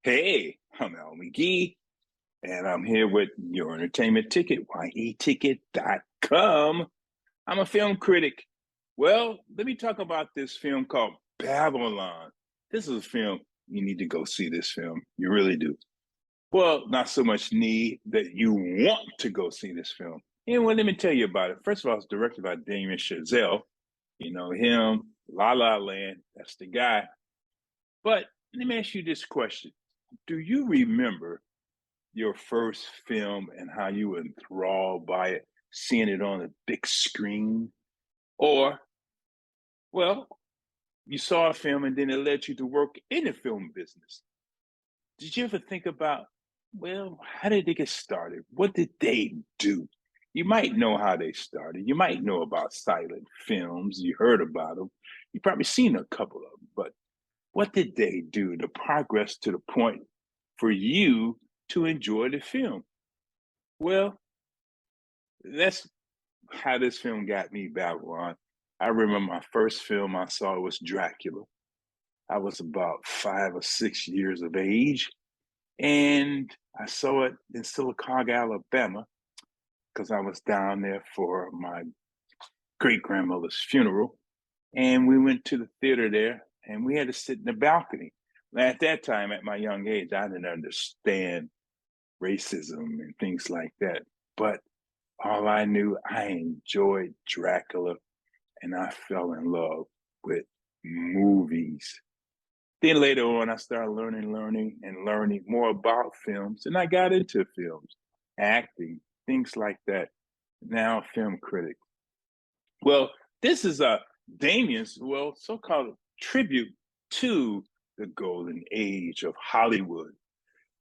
Hey, I'm Al McGee, and I'm here with your entertainment ticket, yeticket.com. I'm a film critic. Well, let me talk about this film called Babylon. This is a film, you need to go see this film. You really do. Well, not so much need that you want to go see this film. And well, let me tell you about it. First of all, it's directed by Damien Chazelle. You know him, La La Land, that's the guy. But let me ask you this question. Do you remember your first film and how you were enthralled by it, seeing it on a big screen? Or, well, you saw a film and then it led you to work in the film business. Did you ever think about, well, how did they get started? What did they do? You might know how they started. You might know about silent films. You heard about them. You probably seen a couple of them, but what did they do to progress to the point for you to enjoy the film? Well, that's how this film got me, Babylon. I remember my first film I saw was Dracula. I was about 5 or 6 years of age, and I saw it in Silicaga, Alabama, because I was down there for my great grandmother's funeral. And we went to the theater there, and we had to sit in the balcony. At that time, at my young age, I didn't understand racism and things like that. But all I knew, I enjoyed Dracula and I fell in love with movies. Then later on, I started learning more about films, and I got into films, acting, things like that. Now, a film critic. Well, this is a Damien's, well, so-called tribute to the golden age of Hollywood.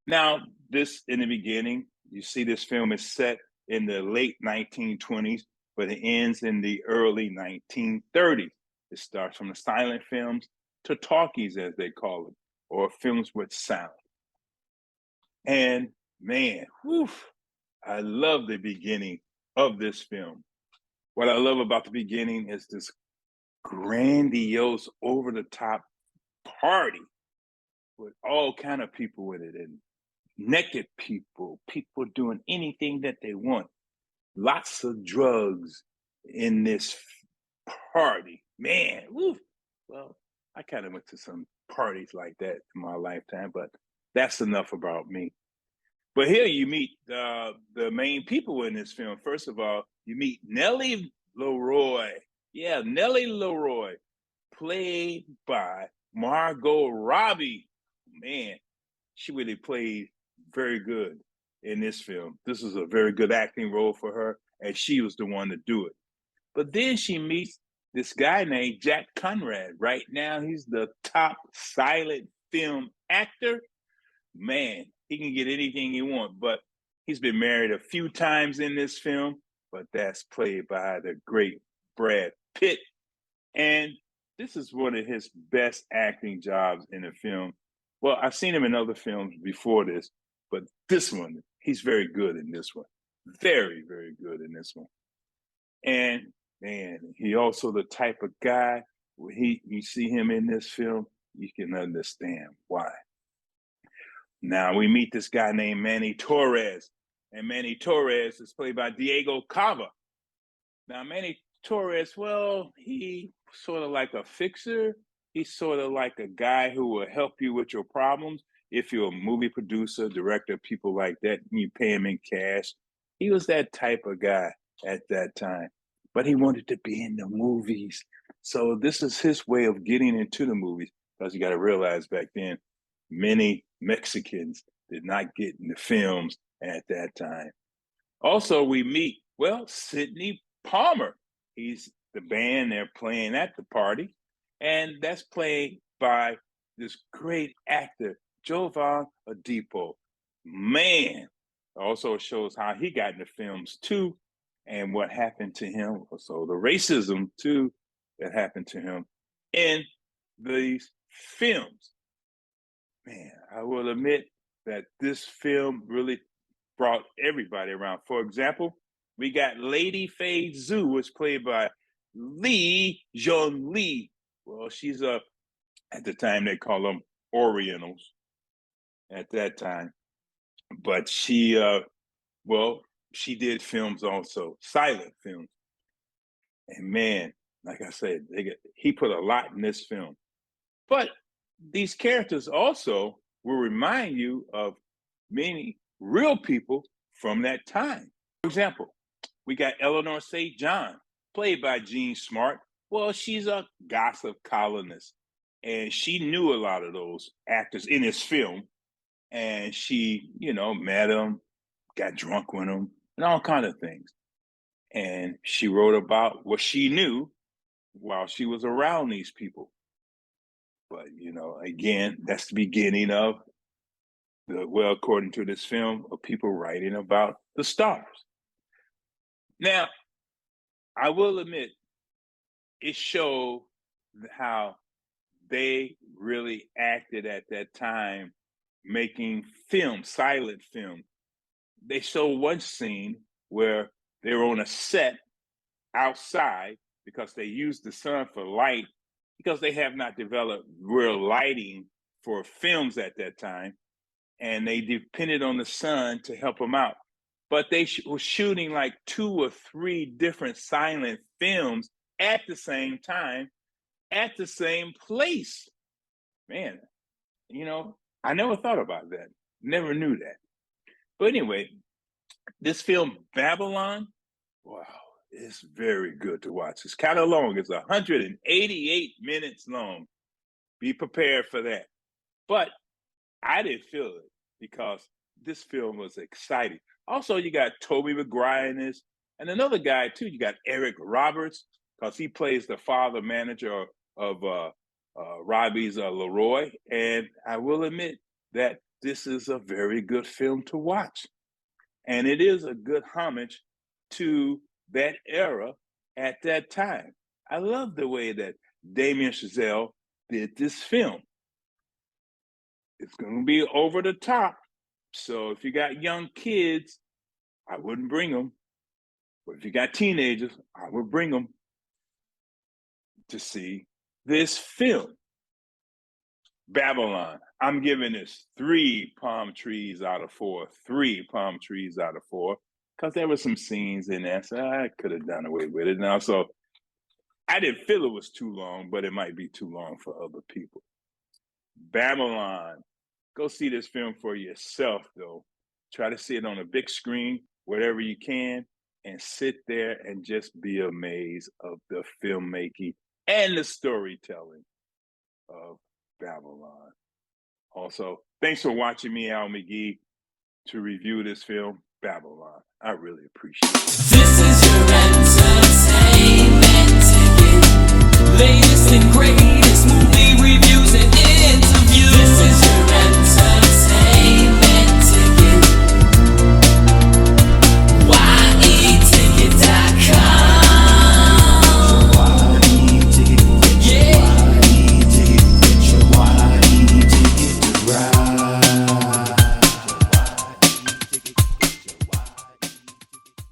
Now, this in the beginning, you see this film is set in the late 1920s, but it ends in the early 1930s. It starts from the silent films to talkies, as they call them, or films with sound. And man, whew, I love the beginning of this film. What I love about the beginning is this grandiose, over-the-top party with all kind of people in it, and naked people, people doing anything that they want, lots of drugs in this party. Man, woo. Well, I kind of went to some parties like that in my lifetime, but that's enough about me. But here you meet the main people in this film. First of all, you meet Nellie Leroy. Yeah, Nellie Leroy, played by Margot Robbie. Man, she really played very good in this film. This is a very good acting role for her, and she was the one to do it. But then she meets this guy named Jack Conrad. Right now, he's the top silent film actor. Man, he can get anything he wants, but he's been married a few times in this film, but that's played by the great Brad Pitt. And this is one of his best acting jobs in a film. Well, I've seen him in other films before this, but this one, he's very good in this one. Very, very good in this one. And man, he also the type of guy when you see him in this film, you can understand why. Now we meet this guy named Manny Torres, and Manny Torres is played by Diego Cava. Now Manny Torres, well, he sort of like a fixer. He's sort of like a guy who will help you with your problems. If you're a movie producer, director, people like that, and you pay him in cash. He was that type of guy at that time, but he wanted to be in the movies. So this is his way of getting into the movies, because you got to realize back then, many Mexicans did not get in the films at that time. Also, we meet, well, Sidney Palmer. He's the band they're playing at the party, and that's played by this great actor, Jovan Adipo. Man, also shows how he got into films too, and what happened to him. So the racism too that happened to him in these films. Man, I will admit that this film really brought everybody around. For example, we got Lady Fei Zhu, was played by Lee Jun Lee. Well, she's at the time they call them Orientals. at that time. But she, well, she did films also, silent films. And man, like I said, he put a lot in this film. But these characters also will remind you of many real people from that time. For example, we got Eleanor St. John, played by Jean Smart. Well, she's a gossip columnist, and she knew a lot of those actors in this film. And she, met them, got drunk with them, and all kind of things. And she wrote about what she knew while she was around these people. But, again, that's the beginning of according to this film, of people writing about the stars. Now, I will admit, it showed how they really acted at that time, making film, silent film. They showed one scene where they were on a set outside because they used the sun for light, because they have not developed real lighting for films at that time, and they depended on the sun to help them out. But they were shooting like 2 or 3 different silent films at the same time, at the same place. Man, I never thought about that. Never knew that. But anyway, this film, Babylon, wow, it's very good to watch. It's kind of long. It's 188 minutes long. Be prepared for that. But I didn't feel it because this film was exciting. Also, you got Tobey Maguire in this, and another guy too. You got Eric Roberts, because he plays the father manager of Robbie's Leroy. And I will admit that this is a very good film to watch. And it is a good homage to that era at that time. I love the way that Damien Chazelle did this film. It's going to be over the top. So if you got young kids, I wouldn't bring them. But if you got teenagers, I would bring them to see this film, Babylon. I'm giving this 3 palm trees out of 4. 3 palm trees out of 4, because there were some scenes in there, so I could have done away with it now. So I didn't feel it was too long, but it might be too long for other people. Babylon. Go see this film for yourself, though. Try to see it on a big screen, wherever you can, and sit there and just be amazed of the filmmaking and the storytelling of Babylon. Also, thanks for watching me, Al McGee, to review this film, Babylon. I really appreciate it. This is your entertainment ticket. Latest and greatest.